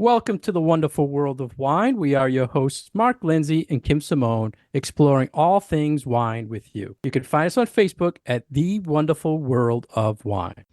Welcome to the wonderful world of wine. We are your hosts, Mark Lenzi and Kim Simone, exploring all things wine with you. You can find us on Facebook at The Wonderful World of Wine.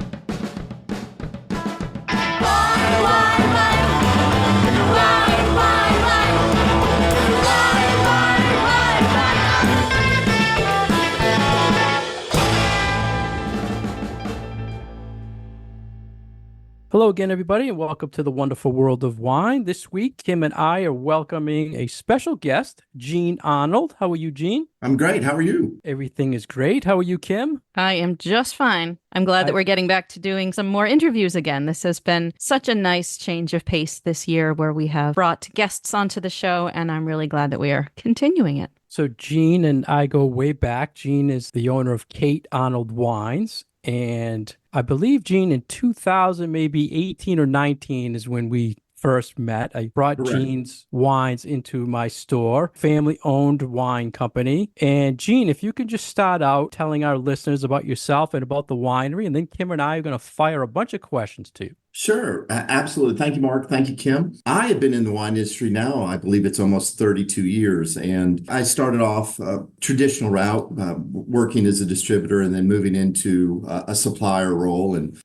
Hello again, everybody, and welcome to the wonderful world of wine. This week, Kim and I are welcoming a special guest, Jean Arnold. How are you, Jean? I'm great. How are you? Everything is great. How are you, Kim? I am just fine. I'm glad that we're getting back to doing some more interviews again. This has been such a nice change of pace this year where we have brought guests onto the show, and I'm really glad that we are continuing it. So Jean and I go way back. Jean is the owner of Kate Arnold Wines. And I believe, Jean, in 2000, maybe 18 or 19 is when we first met. I brought Correct. Jean's wines into my store, family-owned wine company. And Jean, if you could just start out telling our listeners about yourself and about the winery, and then Kim and I are going to fire a bunch of questions to you. Sure. Absolutely. Thank you, Mark. Thank you, Kim. I have been in the wine industry now, I believe it's almost 32 years. And I started off a traditional route, working as a distributor and then moving into a supplier role, and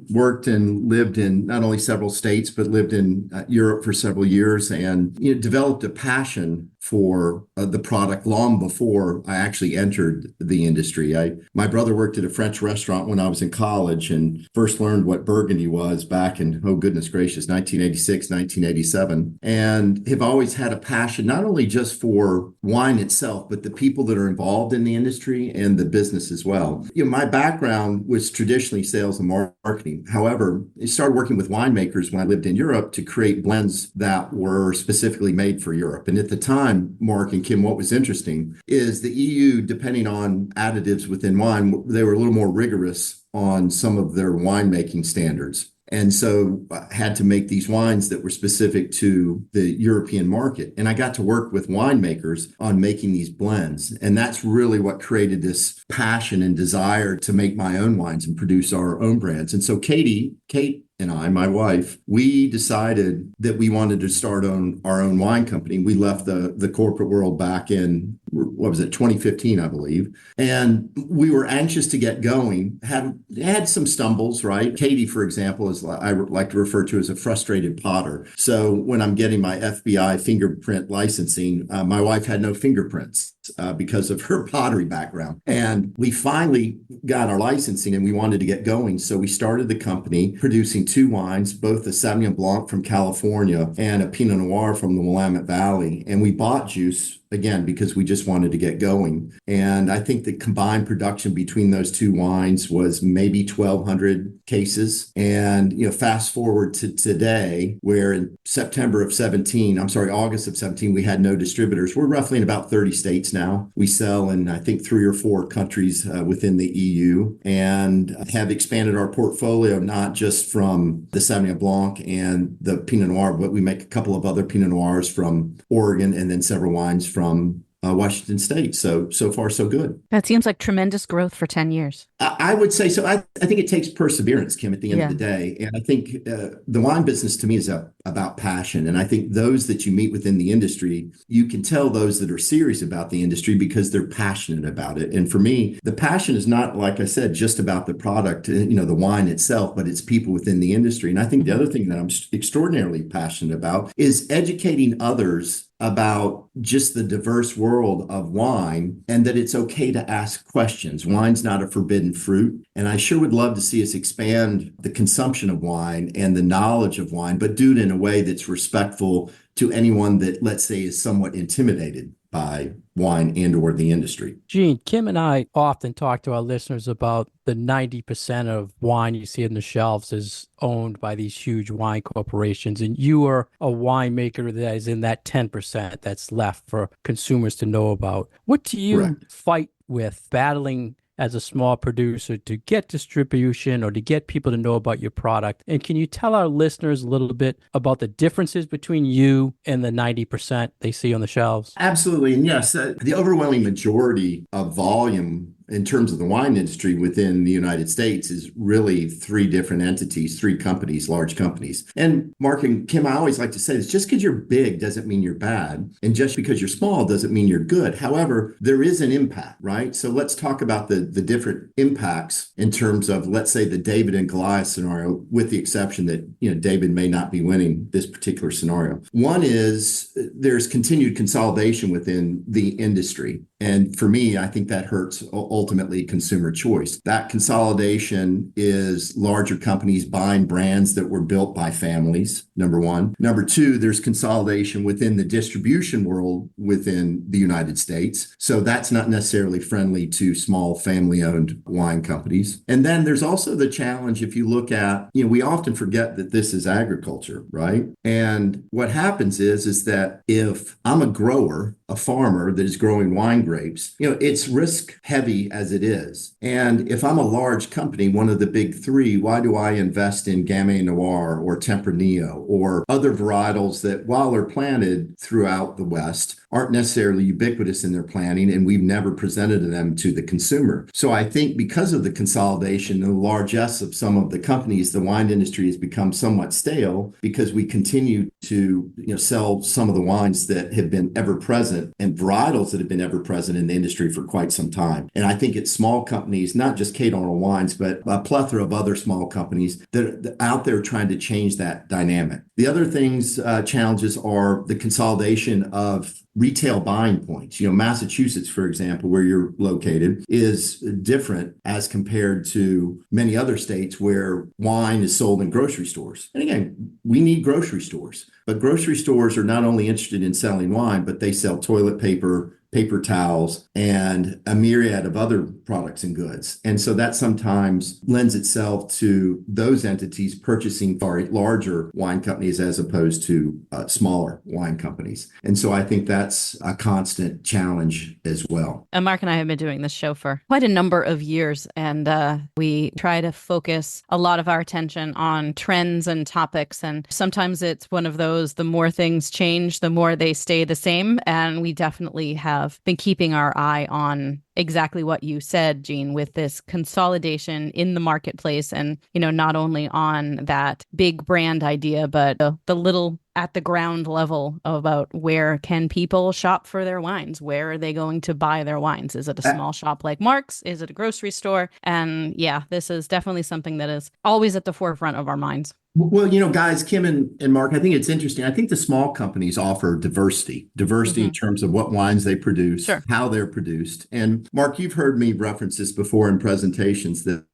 worked and lived in not only several states, but lived in Europe for several years, and developed a passion for the product long before I actually entered the industry. My brother worked at a French restaurant when I was in college and first learned what Burgundy was back in, oh goodness gracious, 1986, 1987, and have always had a passion, not only just for wine itself, but the people that are involved in the industry and the business as well. My background was traditionally sales and marketing. However, I started working with winemakers when I lived in Europe to create blends that were specifically made for Europe. And at the time, Mark and Kim, what was interesting is the EU, depending on additives within wine, they were a little more rigorous on some of their winemaking standards. And so I had to make these wines that were specific to the European market. And I got to work with winemakers on making these blends. And that's really what created this passion and desire to make my own wines and produce our own brands. And so Kate and I, my wife, we decided that we wanted to start our own wine company. We left the corporate world back in, 2015, I believe. And we were anxious to get going, had some stumbles, right? Katie, for example, is I like to refer to as a frustrated potter. So when I'm getting my FBI fingerprint licensing, my wife had no fingerprints because of her pottery background. And we finally got our licensing and we wanted to get going. So we started the company producing two wines, both a Sauvignon Blanc from California and a Pinot Noir from the Willamette Valley. And we bought juice again because we just wanted to get going. And I think the combined production between those two wines was maybe 1,200 cases. And, fast forward to today, where in August of 17, we had no distributors. We're roughly in about 30 states now. We sell in, I think, 3 or 4 countries within the EU, and have expanded our portfolio, not just from the Sauvignon Blanc and the Pinot Noir, but we make a couple of other Pinot Noirs from Oregon and then several wines from Washington State. So far, so good. That seems like tremendous growth for 10 years. I would say so. I think it takes perseverance, Kim, at the end of the day. And I think the wine business to me is about passion. And I think those that you meet within the industry, you can tell those that are serious about the industry because they're passionate about it. And for me, the passion is not, like I said, just about the product, the wine itself, but it's people within the industry. And I think the other thing that I'm extraordinarily passionate about is educating others about just the diverse world of wine and that it's okay to ask questions. Wine's not a forbidden fruit. And I sure would love to see us expand the consumption of wine and the knowledge of wine, but do it in a way that's respectful to anyone that, let's say, is somewhat intimidated by wine and or the industry. Jean, Kim and I often talk to our listeners about the 90% of wine you see in the shelves is owned by these huge wine corporations. And you are a winemaker that is in that 10% that's left for consumers to know about. What do you fight with battling as a small producer to get distribution or to get people to know about your product? And can you tell our listeners a little bit about the differences between you and the 90% they see on the shelves? Absolutely. And yes, the overwhelming majority of volume in terms of the wine industry within the United States is really three different entities, three companies, large companies. And Mark and Kim, I always like to say this, just because you're big doesn't mean you're bad. And just because you're small doesn't mean you're good. However, there is an impact, right? So let's talk about the different impacts in terms of, let's say, the David and Goliath scenario, with the exception that, David may not be winning this particular scenario. One is there's continued consolidation within the industry. And for me, I think that hurts ultimately consumer choice. That consolidation is larger companies buying brands that were built by families, number one. Number two, there's consolidation within the distribution world within the United States. So that's not necessarily friendly to small family-owned wine companies. And then there's also the challenge, if you look at, we often forget that this is agriculture, right? And what happens is that if I'm a grower, a farmer that is growing wine grapes, it's risk heavy as it is. And if I'm a large company, one of the big three, why do I invest in Gamay Noir or Tempranillo or other varietals that, while they're planted throughout the West, aren't necessarily ubiquitous in their planting, and we've never presented them to the consumer. So I think because of the consolidation and the largesse of some of the companies, the wine industry has become somewhat stale because we continue to sell some of the wines that have been ever present and varietals that have been ever present in the industry for quite some time. And I think it's small companies, not just Kate Arnold Wines, but a plethora of other small companies that are out there trying to change that dynamic. The other things, challenges are the consolidation of retail buying points. Massachusetts, for example, where you're located, is different as compared to many other states where wine is sold in grocery stores. And again, we need grocery stores, but grocery stores are not only interested in selling wine, but they sell toilet paper, paper towels, and a myriad of other products and goods. And so that sometimes lends itself to those entities purchasing far larger wine companies as opposed to smaller wine companies. And so I think that's a constant challenge as well. And Mark and I have been doing this show for quite a number of years, and we try to focus a lot of our attention on trends and topics. And sometimes it's one of those, the more things change, the more they stay the same. And we definitely have been keeping our eye on exactly what you said, Jean, with this consolidation in the marketplace, and not only on that big brand idea, but the little at the ground level about where can people shop for their wines? Where are they going to buy their wines? Is it a small shop like Mark's? Is it a grocery store? And yeah, this is definitely something that is always at the forefront of our minds. Well, guys, Kim and Mark, I think it's interesting. I think the small companies offer diversity in terms of what wines they produce, Sure, how they're produced. And Mark, you've heard me reference this before in presentations that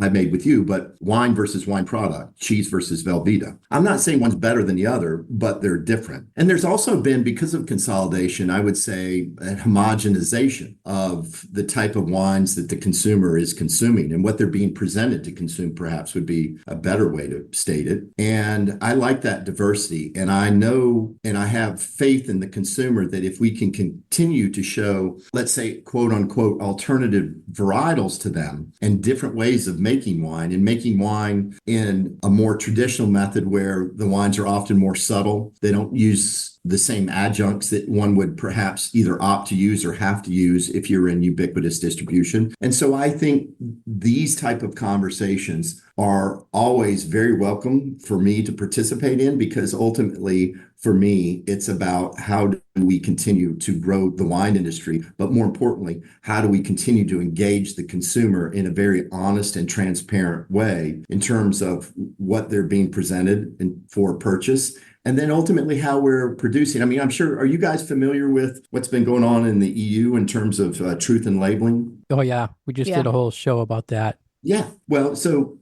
I made with you, but wine versus wine product, cheese versus Velveeta. I'm not saying one's better than the other, but they're different. And there's also been, because of consolidation, I would say a homogenization of the type of wines that the consumer is consuming and what they're being presented to consume, perhaps would be a better way to state it. And I like that diversity. And I know, and I have faith in the consumer that if we can continue to show, let's say, quote unquote, alternative varietals to them and different ways of making wine, and making wine in a more traditional method where the wines are often more subtle. They don't use the same adjuncts that one would perhaps either opt to use or have to use if you're in ubiquitous distribution. And so I think these type of conversations are always very welcome for me to participate in, because ultimately for me, it's about how do we continue to grow the wine industry, but more importantly, how do we continue to engage the consumer in a very honest and transparent way in terms of what they're being presented for purchase. And then ultimately how we're producing. I mean, I'm sure, are you guys familiar with what's been going on in the EU in terms of truth in labeling? Oh, yeah. We just did a whole show about that. Yeah. Well, so,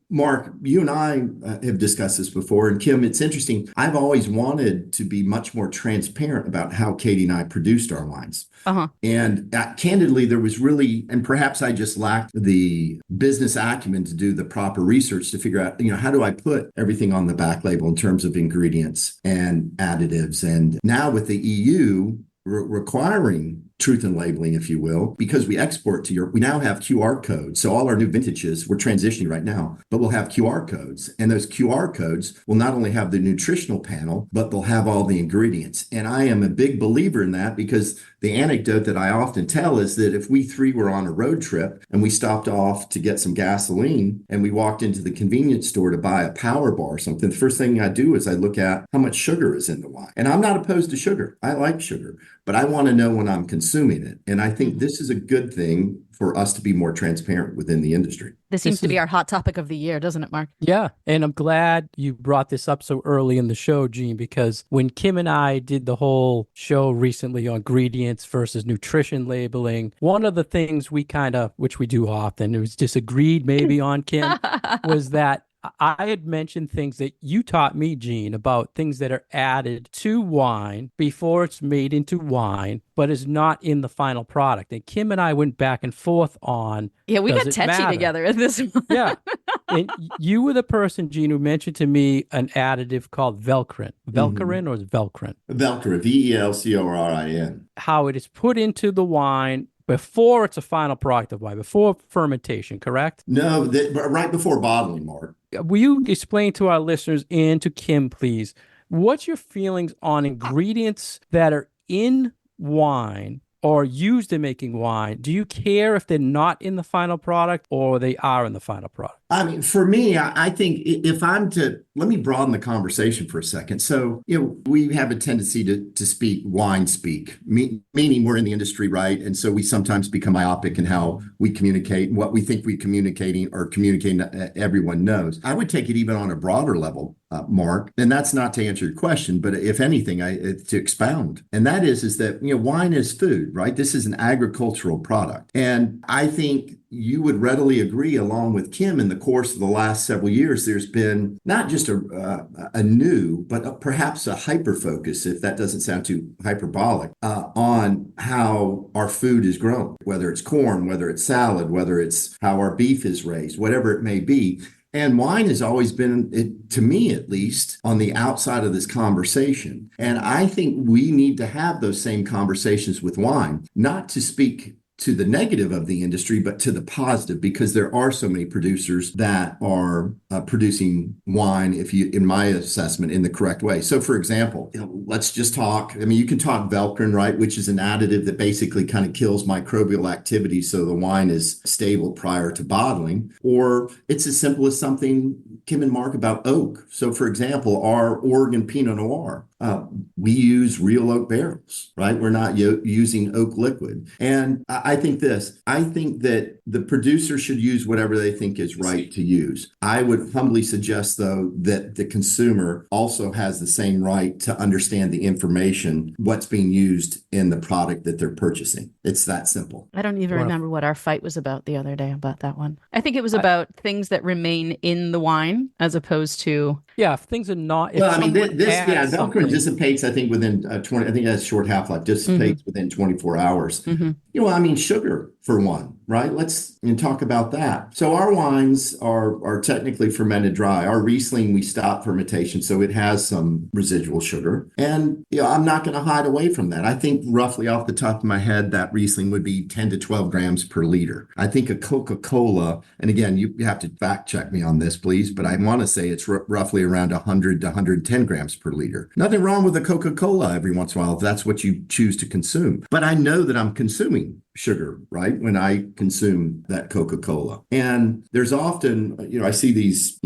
Mark, you and I have discussed this before. And Kim, it's interesting. I've always wanted to be much more transparent about how Katie and I produced our wines. And candidly, there was really, and perhaps I just lacked the business acumen to do the proper research to figure out, how do I put everything on the back label in terms of ingredients and additives? And now with the EU requiring truth in labeling, if you will, because we export to Europe. We now have QR codes. So all our new vintages, we're transitioning right now, but we'll have QR codes. And those QR codes will not only have the nutritional panel, but they'll have all the ingredients. And I am a big believer in that, because the anecdote that I often tell is that if we three were on a road trip and we stopped off to get some gasoline and we walked into the convenience store to buy a power bar or something, the first thing I do is I look at how much sugar is in the wine. And I'm not opposed to sugar. I like sugar, but I want to know when I'm consuming it. And I think this is a good thing for us to be more transparent within the industry. This seems to be our hot topic of the year, doesn't it, Mark? Yeah. And I'm glad you brought this up so early in the show, Jean, because when Kim and I did the whole show recently on ingredients versus nutrition labeling, one of the things we which we do often, it was disagreed maybe on, Kim, was that I had mentioned things that you taught me, Jean, about things that are added to wine before it's made into wine, but is not in the final product. And Kim and I went back and forth on, yeah, we got does it tetchy matter? together in this one. Yeah. And you were the person, Jean, who mentioned to me an additive called Velcorin. Velcorin or is Velcorin? Velcorin, Velcorin. How it is put into the wine before it's a final product of wine, before fermentation, correct? No, right before bottling, Mark. Will you explain to our listeners and to Kim, please, what's your feelings on ingredients that are in wine or used in making wine? Do you care if they're not in the final product or they are in the final product? I mean, for me, I think if I'm to, let me broaden the conversation for a second. So, we have a tendency to speak wine speak, meaning we're in the industry, right? And so we sometimes become myopic in how we communicate and what we think we're communicating everyone knows. I would take it even on a broader level, Mark, and that's not to answer your question, but if anything, to expound. And that is that, wine is food, right? This is an agricultural product. And I think you would readily agree, along with Kim, in the course of the last several years, there's been not just a new, but perhaps a hyper focus, if that doesn't sound too hyperbolic, on how our food is grown, whether it's corn, whether it's salad, whether it's how our beef is raised, whatever it may be. And wine has always been, to me at least, on the outside of this conversation. And I think we need to have those same conversations with wine, not to speak to the negative of the industry, but to the positive, because there are so many producers that are producing wine, in my assessment, in the correct way. So, for example, let's just talk. I mean, you can talk Velcorin, right, which is an additive that basically kind of kills microbial activity, so the wine is stable prior to bottling. Or it's as simple as something, Kim and Mark, about oak. So, for example, our Oregon Pinot Noir. We use real oak barrels, right? We're not using oak liquid. And I think that the producer should use whatever they think is right to use. I would humbly suggest, though, that the consumer also has the same right to understand the information, what's being used in the product that they're purchasing. It's that simple. I don't even remember what our fight was about the other day about that one. I think it was about things that remain in the wine as opposed to... Yeah, if things are not... Well, I mean, Velcorin dissipates, I think, within 20, I think that's short half-life, dissipates within 24 hours. I mean, sugar, for one, right? Let's talk about that. So our wines are technically fermented dry. Our Riesling, we stop fermentation, so it has some residual sugar. And, I'm not going to hide away from that. I think roughly off the top of my head, that Riesling would be 10 to 12 grams per liter. I think a Coca-Cola, and again, you have to fact check me on this, please, but I want to say it's roughly around 100 to 110 grams per liter. Nothing wrong with a Coca-Cola every once in a while if that's what you choose to consume. But I know that I'm consuming sugar, right, when I consume that Coca-Cola. And there's often, I see these,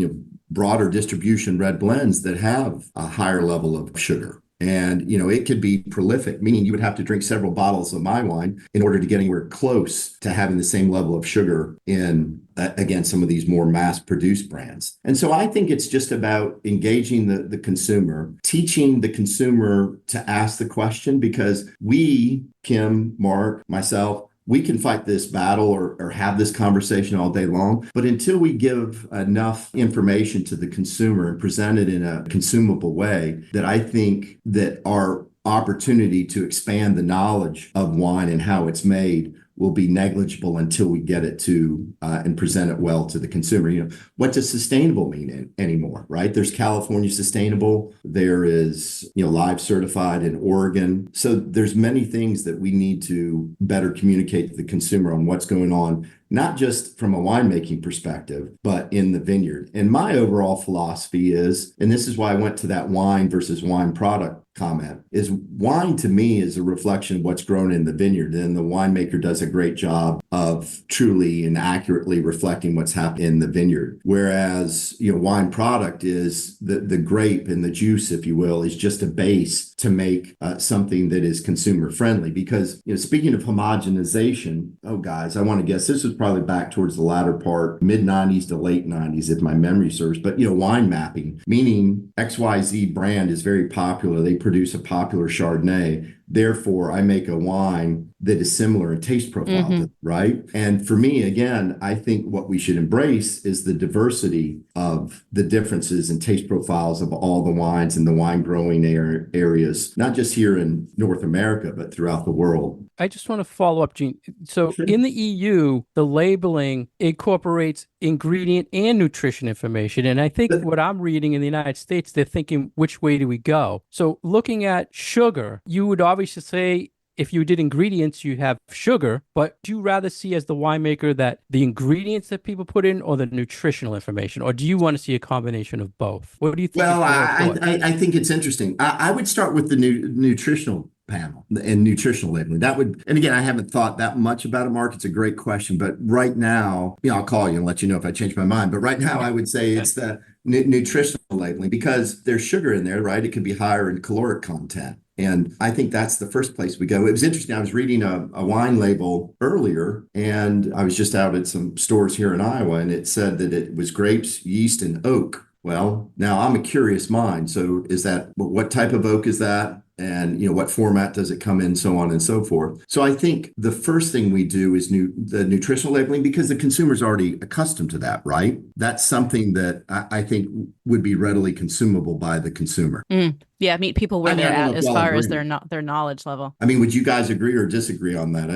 broader distribution red blends that have a higher level of sugar. And, it could be prolific, meaning you would have to drink several bottles of my wine in order to get anywhere close to having the same level of sugar in, again, some of these more mass-produced brands. And so I think it's just about engaging the consumer, teaching the consumer to ask the question, because we, Kim, Mark, myself, we can fight this battle or have this conversation all day long, but until we give enough information to the consumer and present it in a consumable way, that I think that our opportunity to expand the knowledge of wine and how it's made will be negligible until we get it to and present it well to the consumer. What does sustainable mean anymore, right? There's California sustainable. There is, live certified in Oregon. So there's many things that we need to better communicate to the consumer on what's going on, not just from a winemaking perspective, but in the vineyard. And my overall philosophy is, and this is why I went to that wine versus wine product comment, is wine to me is a reflection of what's grown in the vineyard. And the winemaker does a great job of truly and accurately reflecting what's happening in the vineyard. Whereas, wine product is the grape and the juice, if you will, is just a base to make something that is consumer friendly. Because, speaking of homogenization, oh guys, I want to guess this was probably back towards the latter part, mid 90s to late 90s, if my memory serves. But, wine mapping, meaning XYZ brand is very popular. They produce a popular Chardonnay. Therefore, I make a wine that is similar in taste profile, right? And for me, again, I think what we should embrace is the diversity of the differences in taste profiles of all the wines in the wine growing areas, not just here in North America, but throughout the world. I just want to follow up, Gene. So Sure. in the EU, the labeling incorporates ingredient and nutrition information. And I think what I'm reading in the United States, they're thinking, which way do we go? So looking at sugar, you would obviously say, if you did ingredients, you have sugar, but do you rather see as the winemaker that the ingredients that people put in or the nutritional information? Or do you want to see a combination of both? What do you think? Well, I think it's interesting. I would start with the nutritional panel and nutritional labeling. That would, and again, I haven't thought that much about it, Mark. It's a great question, but right now, I'll call you and let you know if I change my mind. But right now, I would say it's the nutritional labeling because there's sugar in there, right? It could be higher in caloric content. And I think that's the first place we go. It was interesting. I was reading a wine label earlier, and I was just out at some stores here in Iowa, and it said that it was grapes, yeast, and oak. Well, now I'm a curious mind. So is that, what type of oak is that? And, what format does it come in, so on and so forth. So I think the first thing we do is the nutritional labeling because the consumer's already accustomed to that, right? That's something that I think would be readily consumable by the consumer. Yeah, meet people where they're at as far as their knowledge level. I mean, would you guys agree or disagree on that?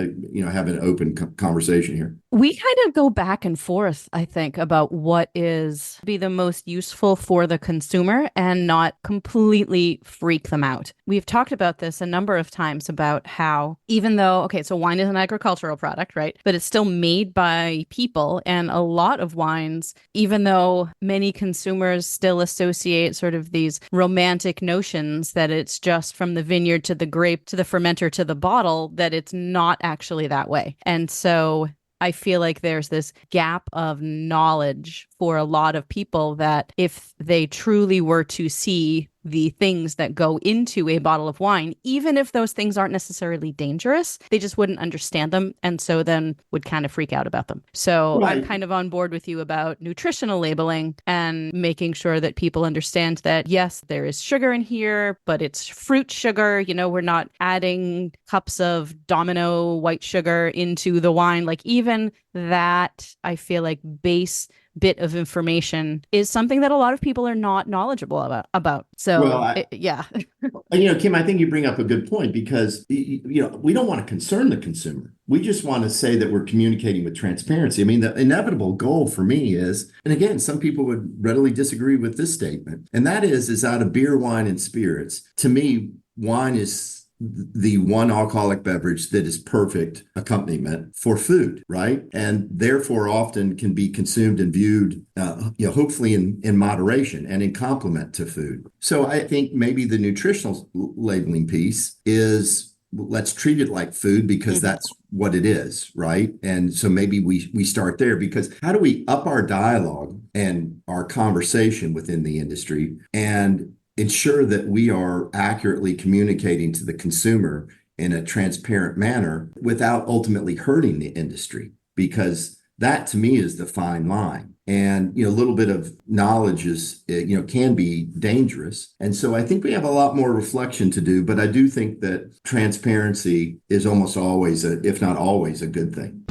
Have an open conversation here. We kind of go back and forth, I think, about what is be the most useful for the consumer and not completely freak them out. We've talked about this a number of times about how even though, so wine is an agricultural product, right? But it's still made by people. And a lot of wines, even though many consumers still associate sort of these romantic notions that it's just from the vineyard to the grape to the fermenter to the bottle, that it's not actually that way. And so I feel like there's this gap of knowledge for a lot of people that if they truly were to see the things that go into a bottle of wine, even if those things aren't necessarily dangerous, they just wouldn't understand them and so then would kind of freak out about them. So right. I'm kind of on board with you about nutritional labeling and making sure that people understand that, yes, there is sugar in here, but it's fruit sugar. We're not adding cups of Domino white sugar into the wine. Like even that, I feel like base bit of information is something that a lot of people are not knowledgeable about. So, yeah. Kim, I think you bring up a good point because, we don't want to concern the consumer. We just want to say that we're communicating with transparency. I mean, the inevitable goal for me is, and again, some people would readily disagree with this statement, and that is out of beer, wine, and spirits. To me, wine is the one alcoholic beverage that is perfect accompaniment for food, right? And therefore often can be consumed and viewed, hopefully in moderation and in complement to food. So I think maybe the nutritional labeling piece is, let's treat it like food because that's what it is, right? And so maybe we start there because how do we up our dialogue and our conversation within the industry and ensure that we are accurately communicating to the consumer in a transparent manner without ultimately hurting the industry? Because that to me is the fine line. And, a little bit of knowledge is, can be dangerous. And so I think we have a lot more reflection to do, but I do think that transparency is almost always, if not always, a good thing.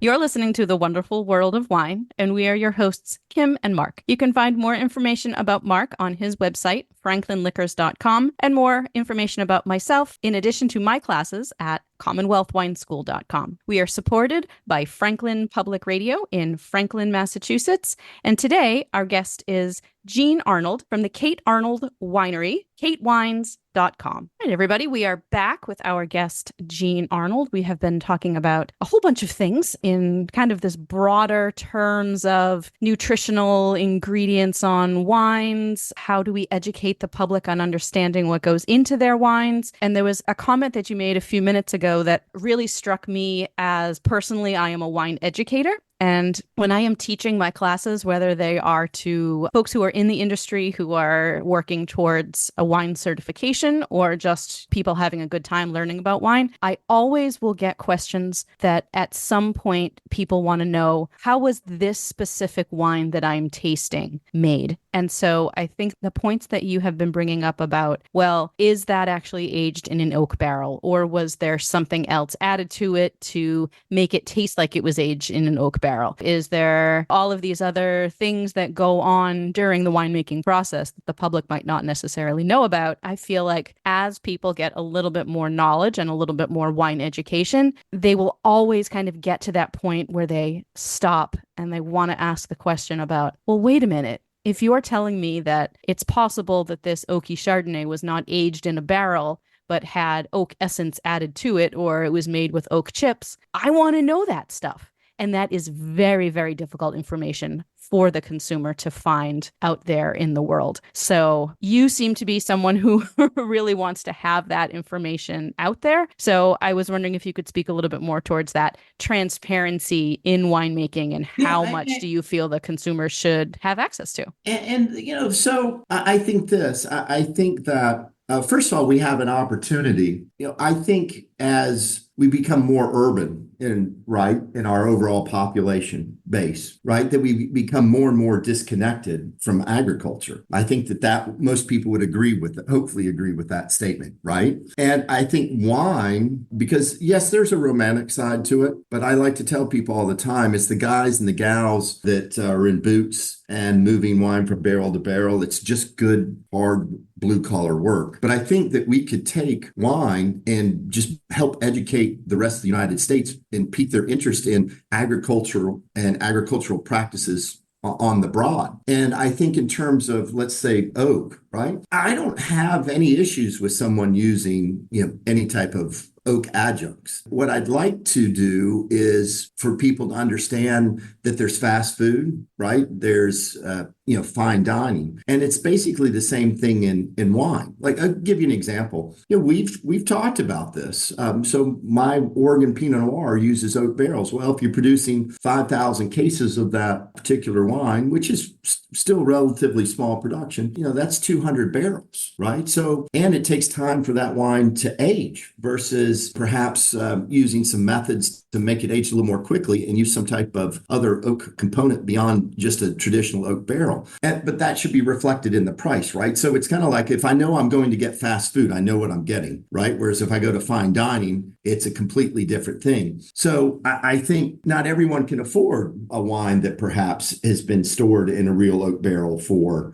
You're listening to The Wonderful World of Wine, and we are your hosts, Kim and Mark. You can find more information about Mark on his website, franklinliquors.com, and more information about myself, in addition to my classes, at commonwealthwineschool.com. We are supported by Franklin Public Radio in Franklin, Massachusetts, and today our guest is Jean Arnold from the Kate Arnold Winery, katewines.com. All right, everybody, we are back with our guest, Jean Arnold. We have been talking about a whole bunch of things in kind of this broader terms of nutritional ingredients on wines. How do we educate the public on understanding what goes into their wines? And there was a comment that you made a few minutes ago that really struck me, as personally, I am a wine educator. And when I am teaching my classes, whether they are to folks who are in the industry who are working towards a wine certification or just people having a good time learning about wine, I always will get questions that at some point people want to know, how was this specific wine that I'm tasting made? And so I think the points that you have been bringing up about, well, is that actually aged in an oak barrel, or was there something else added to it to make it taste like it was aged in an oak barrel? Is there all of these other things that go on during the winemaking process that the public might not necessarily know about? I feel like as people get a little bit more knowledge and a little bit more wine education, they will always kind of get to that point where they stop and they want to ask the question about, well, wait a minute. If you're telling me that it's possible that this oaky Chardonnay was not aged in a barrel, but had oak essence added to it, or it was made with oak chips, I want to know that stuff. And that is very, very difficult information for the consumer to find out there in the world. So you seem to be someone who really wants to have that information out there. So I was wondering if you could speak a little bit more towards that transparency in winemaking, and how much do you feel the consumer should have access to? So I think this. I think that first of all, we have an opportunity. I think as we become more urban in our overall population base, right, that we become more and more disconnected from agriculture. I think that most people would hopefully agree with that statement, right? And I think wine, because yes, there's a romantic side to it, but I like to tell people all the time, it's the guys and the gals that are in boots and moving wine from barrel to barrel. It's just good, hard, blue collar work. But I think that we could take wine and just help educate the rest of the United States and pique their interest in agricultural practices on the broad. And I think in terms of, let's say, oak, right? I don't have any issues with someone using, any type of oak adjuncts. What I'd like to do is for people to understand that there's fast food, right? There's, fine dining. And it's basically the same thing in wine. Like, I'll give you an example. We've talked about this. So my Oregon Pinot Noir uses oak barrels. Well, if you're producing 5,000 cases of that particular wine, which is still relatively small production, that's 200 barrels, right? So, and it takes time for that wine to age versus perhaps using some methods to make it age a little more quickly and use some type of other oak component beyond just a traditional oak barrel. But that should be reflected in the price, right? So it's kind of like, if I know I'm going to get fast food, I know what I'm getting, right? Whereas if I go to fine dining, it's a completely different thing. So I think not everyone can afford a wine that perhaps has been stored in a real oak barrel for,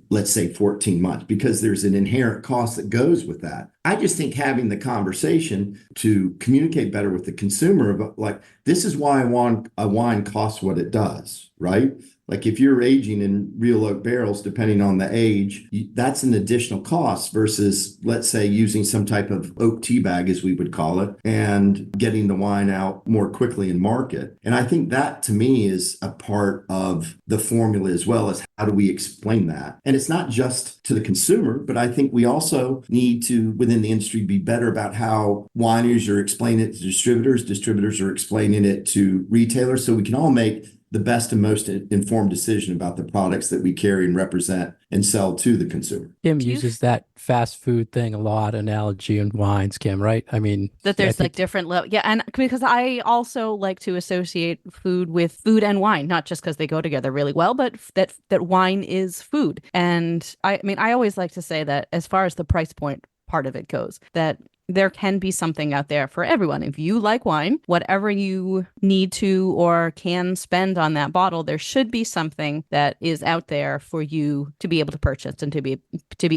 let's say 14 months, because there's an inherent cost that goes with that. I just think having the conversation to communicate better with the consumer about, like, this is why a wine costs what it does, right? Like, if you're aging in real oak barrels, depending on the age, that's an additional cost versus, let's say, using some type of oak tea bag, as we would call it, and getting the wine out more quickly in market. And I think that, to me, is a part of the formula, as well as how do we explain that? And it's not just to the consumer, but I think we also need to, within the industry, be better about how wineries are explaining it to distributors are explaining it to retailers, so we can all make the best and most informed decision about the products that we carry and represent and sell to the consumer. Kim uses that fast food thing a lot, analogy in wines, Kim, right? I mean, that there's like different level. Yeah. And because I also like to associate food with food and wine, not just because they go together really well, but that wine is food. And I mean, I always like to say that as far as the price point part of it goes, that there can be something out there for everyone. If you like wine, whatever you need to or can spend on that bottle, there should be something that is out there for you to be able to purchase and to be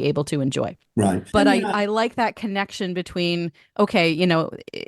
able to enjoy. Right. But And I like that connection between, okay,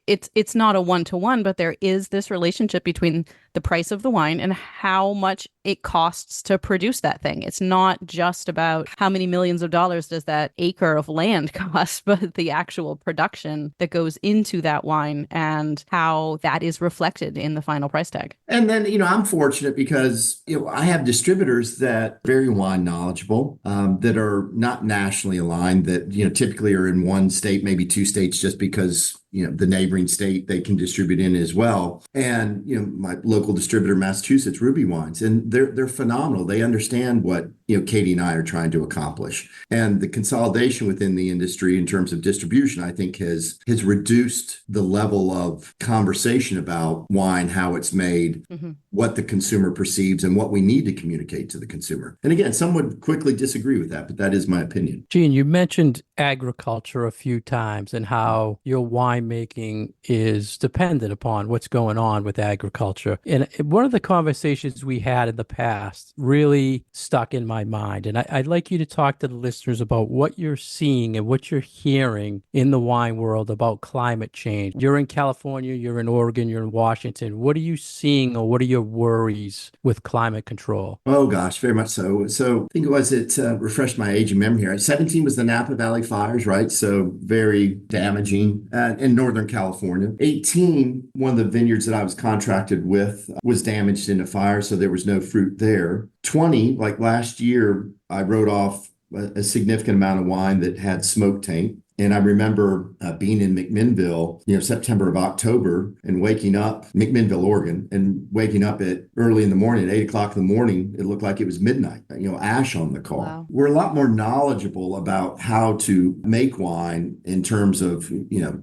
it's not a one-to-one, but there is this relationship between the price of the wine and how much it costs to produce that thing. It's not just about how many millions of dollars does that acre of land cost, but the actual production that goes into that wine and how that is reflected in the final price tag. And then, I'm fortunate because, I have distributors that are very wine knowledgeable, that are not nationally aligned, that, typically are in one state, maybe two states, just because, the neighboring state they can distribute in as well. And, my local distributor, Massachusetts, Ruby Wines, and they're phenomenal. They understand what, Katie and I are trying to accomplish. And the consolidation within the industry in terms of distribution, I think has reduced the level of conversation about wine, how it's made, what the consumer perceives, and what we need to communicate to the consumer. And again, some would quickly disagree with that, but that is my opinion. Jean, you mentioned agriculture a few times and how your winemaking is dependent upon what's going on with agriculture. And one of the conversations we had in the past really stuck in my mind. And I'd like you to talk to the listeners about what you're seeing and what you're hearing in the wine world about climate change. You're in California, you're in Oregon, you're in Washington. What are you seeing, or what are your worries with climate control? Oh gosh, very much so. So I think it refreshed my aging memory here. 17 was the Napa Valley fires, right? So very damaging in Northern California. 18, one of the vineyards that I was contracted with was damaged in a fire, so there was no fruit there. 20, like last year, I wrote off a significant amount of wine that had smoke taint. And I remember being in McMinnville, September of October, and waking up, McMinnville, Oregon, and waking up at early in the morning, at 8 o'clock in the morning. It looked like it was midnight, ash on the car. Wow. We're a lot more knowledgeable about how to make wine in terms of,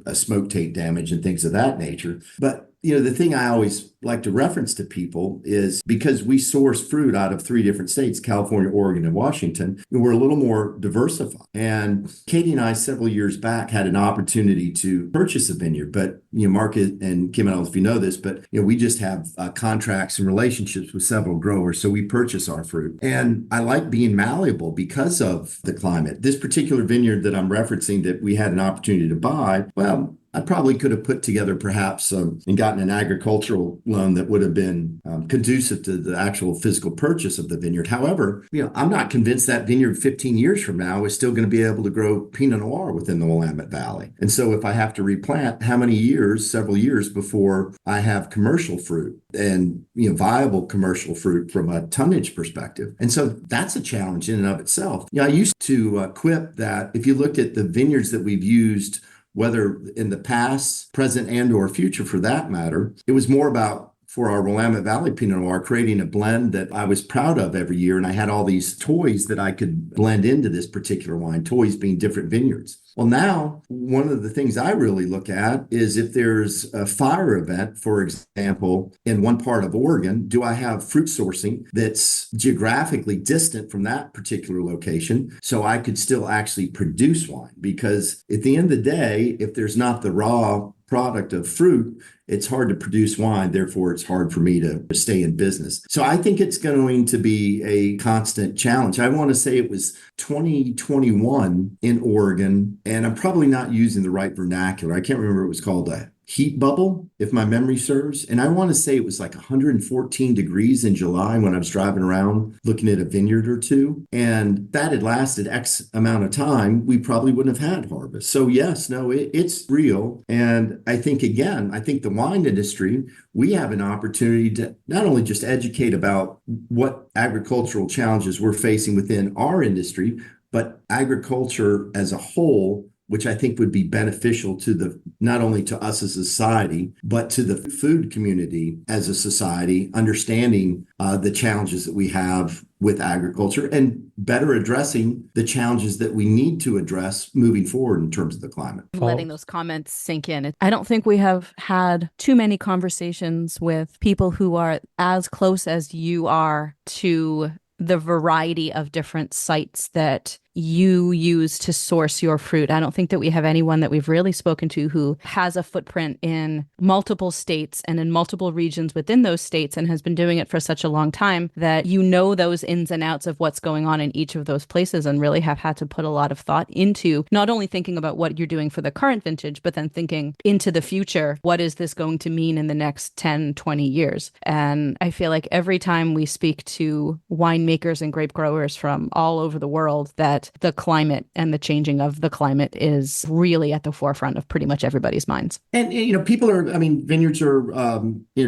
a smoke taint damage and things of that nature. But the thing I always like to reference to people is because we source fruit out of 3 different states, California, Oregon, and Washington, we're a little more diversified. And Katie and I, several years back, had an opportunity to purchase a vineyard. But, Mark and Kim, I don't know if you know this, but, we just have contracts and relationships with several growers. So we purchase our fruit. And I like being malleable because of the climate. This particular vineyard that I'm referencing that we had an opportunity to buy, well, I probably could have put together perhaps and gotten an agricultural loan that would have been conducive to the actual physical purchase of the vineyard. However, I'm not convinced that vineyard 15 years from now is still going to be able to grow Pinot Noir within the Willamette Valley. And so if I have to replant, how many years, several years before I have commercial fruit and, viable commercial fruit from a tonnage perspective. And so that's a challenge in and of itself. I used to quip that if you looked at the vineyards that we've used, whether in the past, present, and or future for that matter, it was more about, for our Willamette Valley Pinot Noir, creating a blend that I was proud of every year. And I had all these toys that I could blend into this particular wine, toys being different vineyards. Well, now, one of the things I really look at is if there's a fire event, for example, in one part of Oregon, do I have fruit sourcing that's geographically distant from that particular location so I could still actually produce wine? Because at the end of the day, if there's not the raw product of fruit, it's hard to produce wine. Therefore, it's hard for me to stay in business. So I think it's going to be a constant challenge. I want to say it was 2021 in Oregon, and I'm probably not using the right vernacular. I can't remember what it was called, a heat bubble, if my memory serves. And I want to say it was like 114 degrees in July when I was driving around looking at a vineyard or two. And that had lasted X amount of time, we probably wouldn't have had harvest. So yes, no, it's real. And I think, again, the wine industry, we have an opportunity to not only just educate about what agricultural challenges we're facing within our industry, but agriculture as a whole, which I think would be beneficial to not only to us as a society, but to the food community as a society, understanding the challenges that we have with agriculture and better addressing the challenges that we need to address moving forward in terms of the climate. Letting those comments sink in. I don't think we have had too many conversations with people who are as close as you are to the variety of different sites that you use to source your fruit. I don't think that we have anyone that we've really spoken to who has a footprint in multiple states and in multiple regions within those states and has been doing it for such a long time that you know those ins and outs of what's going on in each of those places and really have had to put a lot of thought into not only thinking about what you're doing for the current vintage, but then thinking into the future. What is this going to mean in the next 10, 20 years? And I feel like every time we speak to winemakers and grape growers from all over the world, that the climate and the changing of the climate is really at the forefront of pretty much everybody's minds. And people are, vineyards are,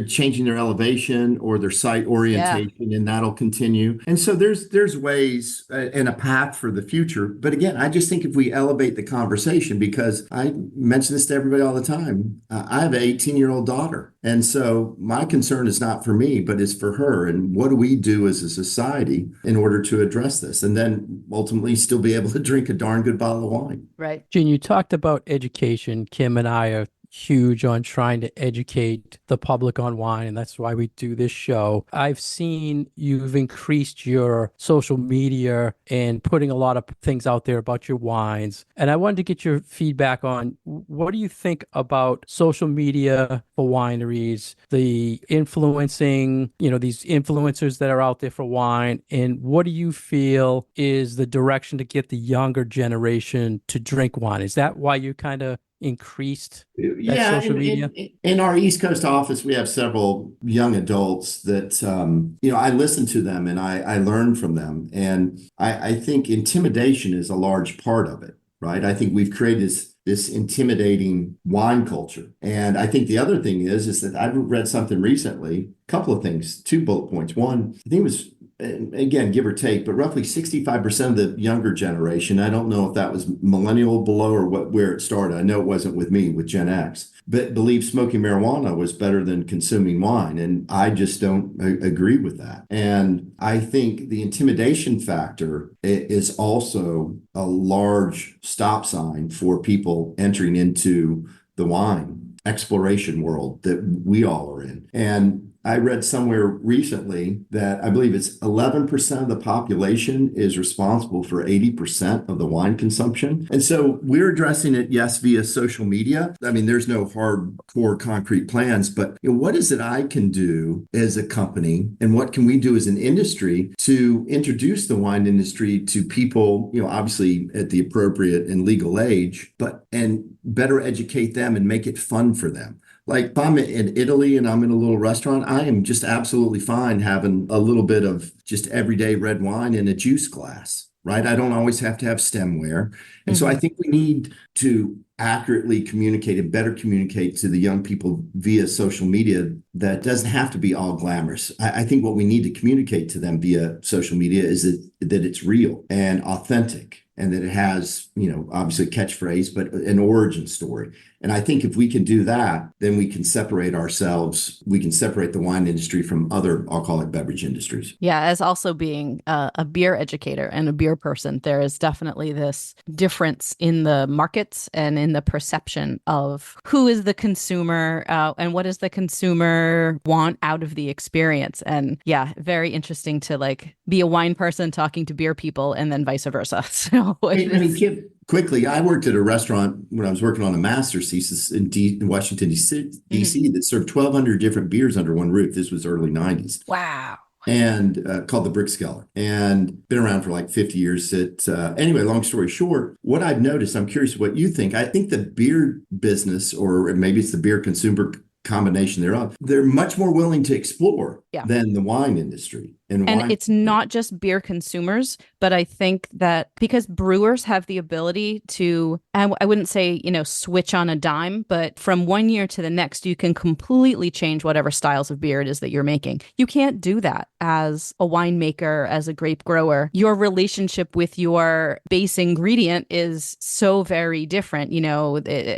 changing their elevation or their site orientation, and that'll continue. And so there's ways and a path for the future. But again, I just think if we elevate the conversation, because I mention this to everybody all the time, I have an 18-year-old daughter. And so my concern is not for me, but it's for her. And what do we do as a society in order to address this? And then ultimately still be able to drink a darn good bottle of wine. Right. Jean, you talked about education. Kim and I are huge on trying to educate the public on wine, and that's why we do this show. I've seen you've increased your social media and putting a lot of things out there about your wines. And I wanted to get your feedback on what do you think about social media for wineries, the influencing, these influencers that are out there for wine, and what do you feel is the direction to get the younger generation to drink wine? Is that why you kind of increased social media? In our East Coast office, we have several young adults that, I listen to them and I learn from them. And I think intimidation is a large part of it, right? I think we've created this intimidating wine culture. And I think the other thing is that I've read something recently, a couple of things, 2 bullet points. One, I think it was, again, give or take, but roughly 65% of the younger generation, I don't know if that was millennial below or where it started. I know it wasn't with me, with Gen X, but believed smoking marijuana was better than consuming wine. And I just don't agree with that. And I think the intimidation factor is also a large stop sign for people entering into the wine exploration world that we all are in. And I read somewhere recently that I believe it's 11% of the population is responsible for 80% of the wine consumption. And so we're addressing it, yes, via social media. There's no hardcore concrete plans, but what is it I can do as a company and what can we do as an industry to introduce the wine industry to people, obviously at the appropriate and legal age, and better educate them and make it fun for them. Like if I'm in Italy and I'm in a little restaurant, I am just absolutely fine having a little bit of just everyday red wine in a juice glass, right? I don't always have to have stemware. And so I think we need to accurately communicate and better communicate to the young people via social media that doesn't have to be all glamorous. I think what we need to communicate to them via social media is that it's real and authentic, and that it has, obviously a catchphrase, but an origin story. And I think if we can do that, then we can separate ourselves. We can separate the wine industry from other alcoholic beverage industries. Yeah, as also being a beer educator and a beer person, there is definitely this difference in the markets and in the perception of who is the consumer and what does the consumer want out of the experience. And yeah, very interesting to be a wine person talking to beer people and then vice versa. So Kim, quickly, I worked at a restaurant when I was working on a master's thesis in Washington, D.C. that served 1,200 different beers under one roof. This was early 90s. Wow. And called the Brick Skeller, and been around for like 50 years. Anyway, long story short, what I've noticed, I'm curious what you think. I think the beer business, or maybe it's the beer consumer combination thereof, they're much more willing to explore than the wine industry. And it's not just beer consumers, but I think that because brewers have the ability to, I wouldn't say, switch on a dime, but from one year to the next, you can completely change whatever styles of beer it is that you're making. You can't do that as a winemaker, as a grape grower. Your relationship with your base ingredient is so very different.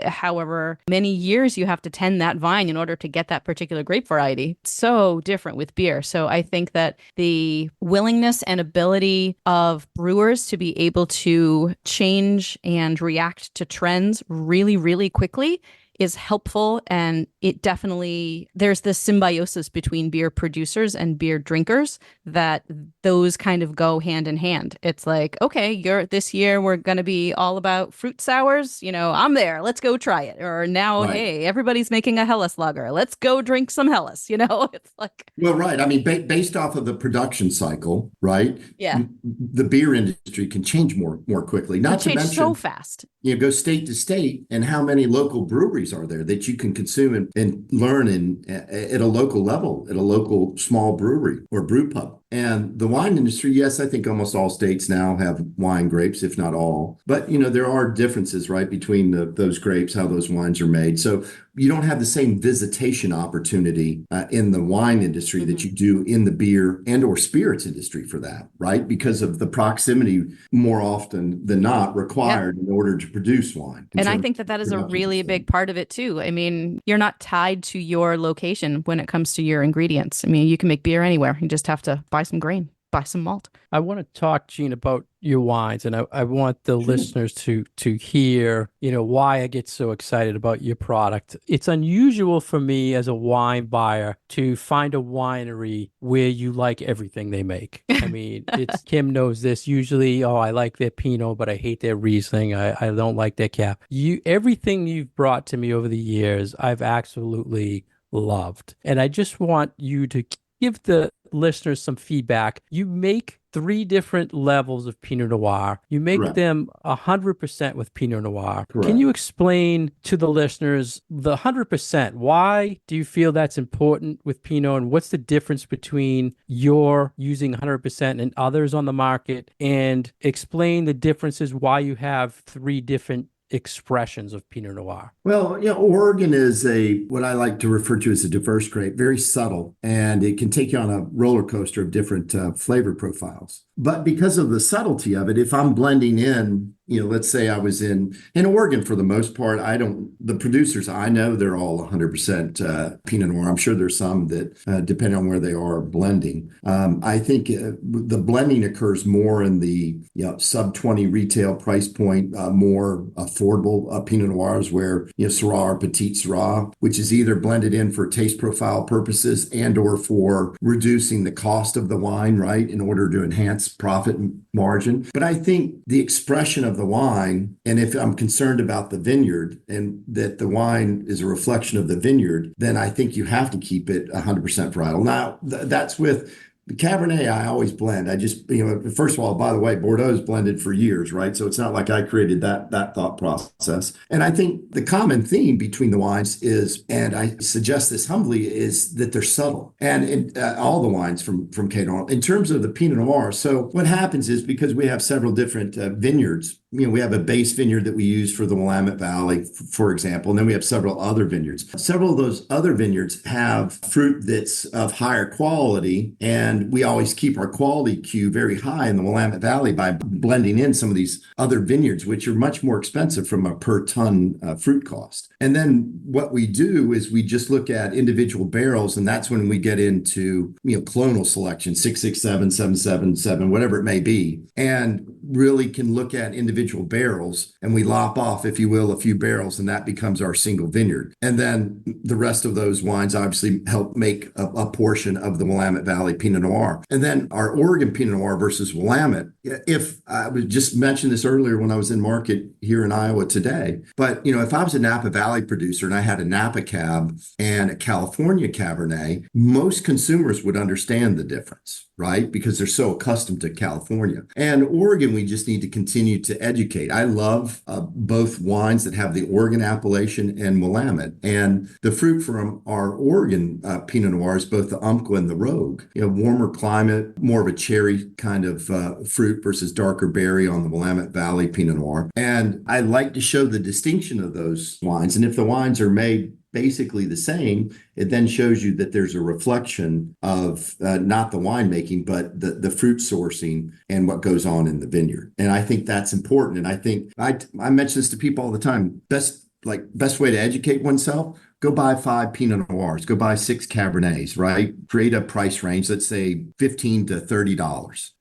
However many years you have to tend that vine in order to get that particular grape variety. It's so different with beer. So I think that the willingness and ability of brewers to be able to change and react to trends really, really quickly is helpful. And it definitely, there's this symbiosis between beer producers and beer drinkers that those kind of go hand in hand. It's like, okay, this year we're going to be all about fruit sours. I'm there. Let's go try it. Or now, Right. hey, everybody's making a Helles lager. Let's go drink some Helles. It's like, Well, right. I mean, based off of the production cycle, right? yeah, The beer industry can change more quickly. it Not to changed so mention, fast. go state to state, and how many local breweries are there that you can consume and learn at a local level, at a local small brewery or brew pub. And the wine industry, yes, I think almost all states now have wine grapes, if not all. But, there are differences, right, between those grapes, how those wines are made. So you don't have the same visitation opportunity in the wine industry that you do in the beer and or spirits industry for that, right? Because of the proximity more often than not required in order to produce wine. And I think that is a really big part of it too. I mean, you're not tied to your location when it comes to your ingredients. I mean, you can make beer anywhere. You just have to buy some grain, buy some malt. I want to talk, Jean, about your wines, and I want the listeners to hear, why I get so excited about your product. It's unusual for me as a wine buyer to find a winery where you like everything they make. I mean, Kim knows this. Usually, I like their Pinot, but I hate their Riesling. I don't like their Cab. Everything you've brought to me over the years, I've absolutely loved. And I just want you to give the listeners some feedback. You make 3 different levels of Pinot Noir. You make Correct. them 100% with Pinot Noir. Correct. Can you explain to the listeners the 100%? Why do you feel that's important with Pinot, and what's the difference between your using 100% and others on the market? And explain the differences why you have 3 different expressions of Pinot Noir. Well, Oregon is what I like to refer to as a diverse grape, very subtle, and it can take you on a roller coaster of different flavor profiles. But because of the subtlety of it, if I'm blending in, let's say I was in Oregon for the most part, the producers I know, they're all 100% Pinot Noir. I'm sure there's some that, depending on where they are blending. I think the blending occurs more in the sub 20 retail price point, more affordable Pinot Noirs where, Syrah or Petit Syrah, which is either blended in for taste profile purposes and or for reducing the cost of the wine, right, in order to enhance profit margin. But I think the expression of the wine, and if I'm concerned about the vineyard and that the wine is a reflection of the vineyard, then I think you have to keep it 100% varietal. Now, that's with the Cabernet, I always blend. I just, first of all, by the way, Bordeaux is blended for years, right? So it's not like I created that thought process. And I think the common theme between the wines is, and I suggest this humbly, is that they're subtle. And all the wines from Kate Arnold, in terms of the Pinot Noir. So what happens is, because we have several different vineyards, we have a base vineyard that we use for the Willamette Valley, for example, and then we have several other vineyards. Several of those other vineyards have fruit that's of higher quality, and we always keep our quality queue very high in the Willamette Valley by blending in some of these other vineyards, which are much more expensive from a per ton fruit cost. And then what we do is we just look at individual barrels, and that's when we get into clonal selection, 667, 777, whatever it may be, and really can look at individual barrels, and we lop off, if you will, a few barrels, and that becomes our single vineyard. And then the rest of those wines obviously help make a portion of the Willamette Valley Pinot Noir. And then our Oregon Pinot Noir versus Willamette. If I would just mention this earlier when I was in market here in Iowa today, but if I was a Napa Valley producer and I had a Napa Cab and a California Cabernet, most consumers would understand the difference, right? Because they're so accustomed to California. And Oregon, we just need to continue to educate. I love both wines that have the Oregon appellation and Willamette. And the fruit from our Oregon Pinot Noir is both the Umpqua and the Rogue. Warmer climate, more of a cherry kind of fruit versus darker berry on the Willamette Valley Pinot Noir. And I like to show the distinction of those wines. And if the wines are made basically the same, it then shows you that there's a reflection of not the winemaking, but the fruit sourcing and what goes on in the vineyard. And I think that's important. And I think I mention this to people all the time. Best like best way to educate oneself, go buy 5 Pinot Noirs, go buy 6 Cabernets, right? Create a price range, let's say $15 to $30.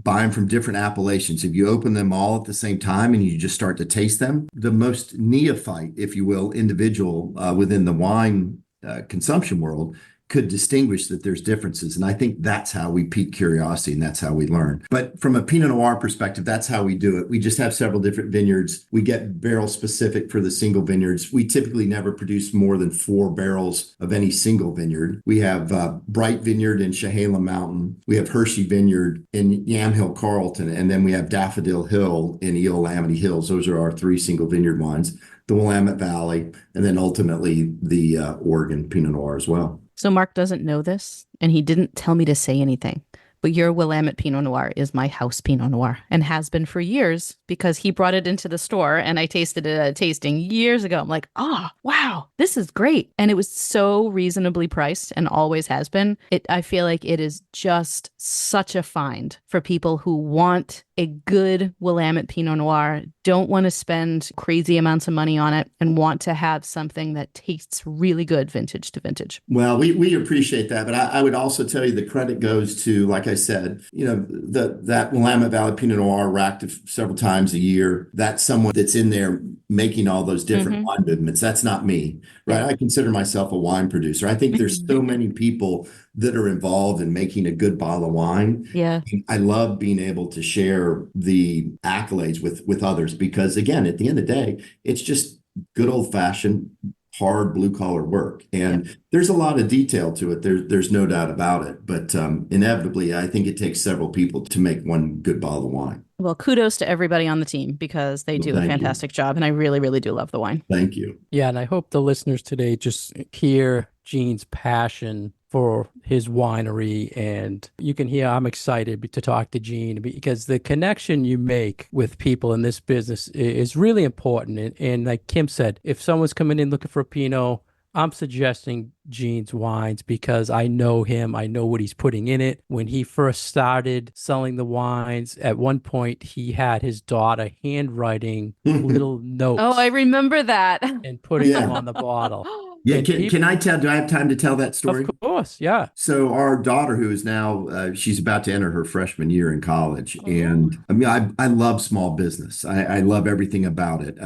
Buy them from different appellations. If you open them all at the same time and you just start to taste them, the most neophyte, if you will, individual within the wine consumption world could distinguish that there's differences. And I think that's how we pique curiosity and that's how we learn. But from a Pinot Noir perspective, that's how we do it. We just have several different vineyards. We get barrel specific for the single vineyards. We typically never produce more than 4 barrels of any single vineyard. We have Bright Vineyard in Chehalem Mountain. We have Hershey Vineyard in Yamhill, Carlton. And then we have Daffodil Hill in Eola Hills. Those are our 3 single vineyard wines. The Willamette Valley, and then ultimately the Oregon Pinot Noir as well. So Mark doesn't know this, and he didn't tell me to say anything. But your Willamette Pinot Noir is my house Pinot Noir and has been for years because he brought it into the store and I tasted it at a tasting years ago. I'm like, wow, this is great. And it was so reasonably priced and always has been. I feel like it is just such a find for people who want a good Willamette Pinot Noir, don't want to spend crazy amounts of money on it, and want to have something that tastes really good vintage to vintage. Well, we appreciate that. But I would also tell you the credit goes to, like I said, that Willamette Valley Pinot Noir racked several times a year. That's someone that's in there making all those different wine movements. That's not me, right? I consider myself a wine producer. I think there's so many people that are involved in making a good bottle of wine. Yeah. I love being able to share the accolades with others because, again, at the end of the day, it's just good old-fashioned hard blue collar work. And there's a lot of detail to it. There's no doubt about it. But inevitably, I think it takes several people to make one good bottle of wine. Well, kudos to everybody on the team because they do a fantastic job. And I really, really do love the wine. Thank you. Yeah. And I hope the listeners today just hear Jean's passion for his winery. And you can hear I'm excited to talk to Jean because the connection you make with people in this business is really important. And like Kim said, if someone's coming in looking for a Pinot, I'm suggesting Jean's wines because I know him. I know what he's putting in it. When he first started selling the wines, at one point he had his daughter handwriting little notes. Oh, I remember that. And putting them on the bottle. Yeah, can I tell? Do I have time to tell that story? Of course, yeah. So our daughter, who is now, she's about to enter her freshman year in college, and I mean, I love small business. I love everything about it.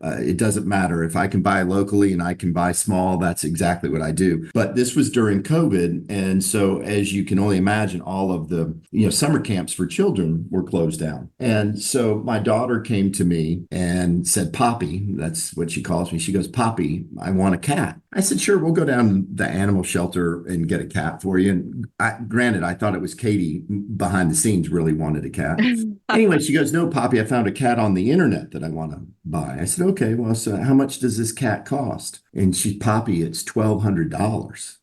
It doesn't matter if I can buy locally and I can buy small. That's exactly what I do. But this was during COVID, and so as you can only imagine, all of the summer camps for children were closed down, and so my daughter came to me and said, "Poppy," that's what she calls me. She goes, "Poppy, I want a cat." I said, "Sure, we'll go down the animal shelter and get a cat for you." And granted, I thought it was Katie behind the scenes really wanted a cat. Anyway, she goes, "No, Poppy, I found a cat on the internet that I want to buy." I said, "Okay, well, so how much does this cat cost?" And she, "Poppy, it's $1,200.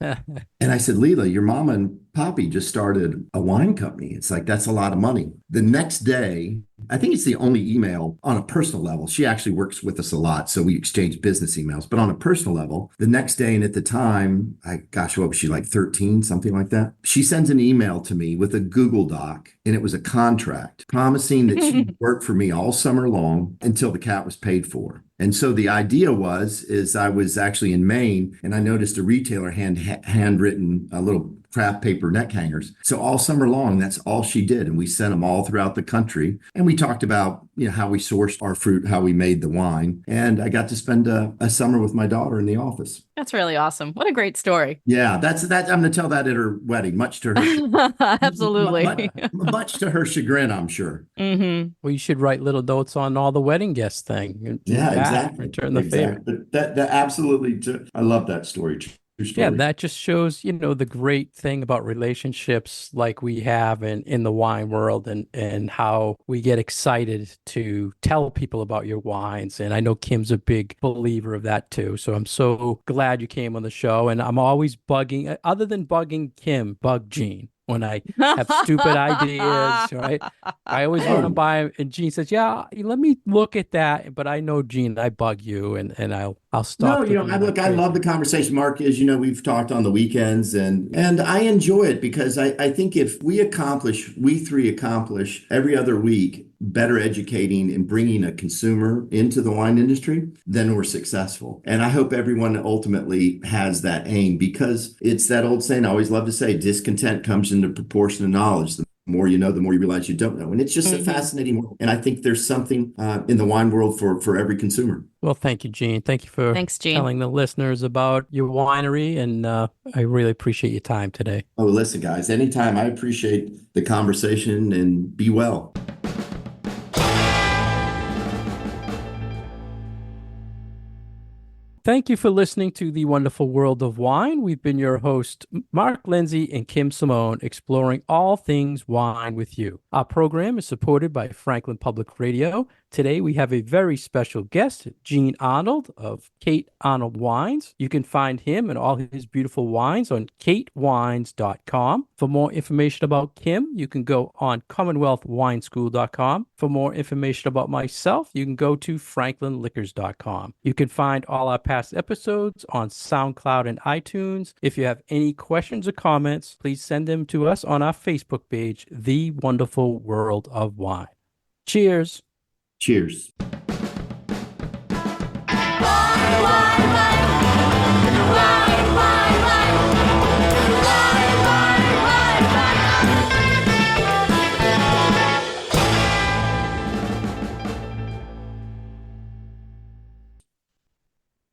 And I said, "Leela, your mama and Poppy just started a wine company. It's like, that's a lot of money." The next day, I think it's the only email on a personal level. She actually works with us a lot, so we exchange business emails. But on a personal level, the next day, and at the time, what was she, like 13, something like that? She sends an email to me with a Google Doc, and it was a contract promising that she'd work for me all summer long until the cat was paid for. And so the idea is I was actually in Maine, and I noticed a retailer handwritten little craft paper neck hangers. So all summer long, that's all she did. And we sent them all throughout the country. And we talked about how we sourced our fruit, how we made the wine. And I got to spend a summer with my daughter in the office. That's really awesome. What a great story. Yeah, that's that. I'm going to tell that at her wedding, much to her. Absolutely. much to her chagrin, I'm sure. Mm-hmm. Well, you should write little notes on all the wedding guest thing. Yeah, exactly. Return the favor. That absolutely. I love that story. Yeah, that just shows, the great thing about relationships like we have in the wine world and how we get excited to tell people about your wines. And I know Kim's a big believer of that too. So I'm so glad you came on the show. And I'm always bugging, other than bugging Kim, bug Jean. When I have stupid ideas, right? I always want to buy, and Jean says, "Yeah, let me look at that." But I know, Jean, I bug you, and I'll stop. No, I love the conversation, Mark. As you know, we've talked on the weekends, and I enjoy it because I think if we three accomplish every other week better educating and bringing a consumer into the wine industry, then we're successful. And I hope everyone ultimately has that aim, because it's that old saying I always love to say, discontent comes into proportion to knowledge. The more you know, the more you realize you don't know. And it's just a fascinating world. And I think there's something in the wine world for every consumer. Well, thank you, Jean. Thank you for Thanks, Jean. telling the listeners about your winery. And I really appreciate your time today. Oh, listen, guys, anytime. I appreciate the conversation, and be well. Thank you for listening to The Wonderful World of Wine. We've been your host, Mark Lenzi and Kim Simone, exploring all things wine with you. Our program is supported by Franklin Public Radio. Today, we have a very special guest, Jean Arnold of Kate Arnold Wines. You can find him and all his beautiful wines on katewines.com. For more information about Kim, you can go on commonwealthwineschool.com. For more information about myself, you can go to franklinliquors.com. You can find all our past episodes on SoundCloud and iTunes. If you have any questions or comments, please send them to us on our Facebook page, The Wonderful World of Wine. Cheers. Cheers. Wine, wine, wine.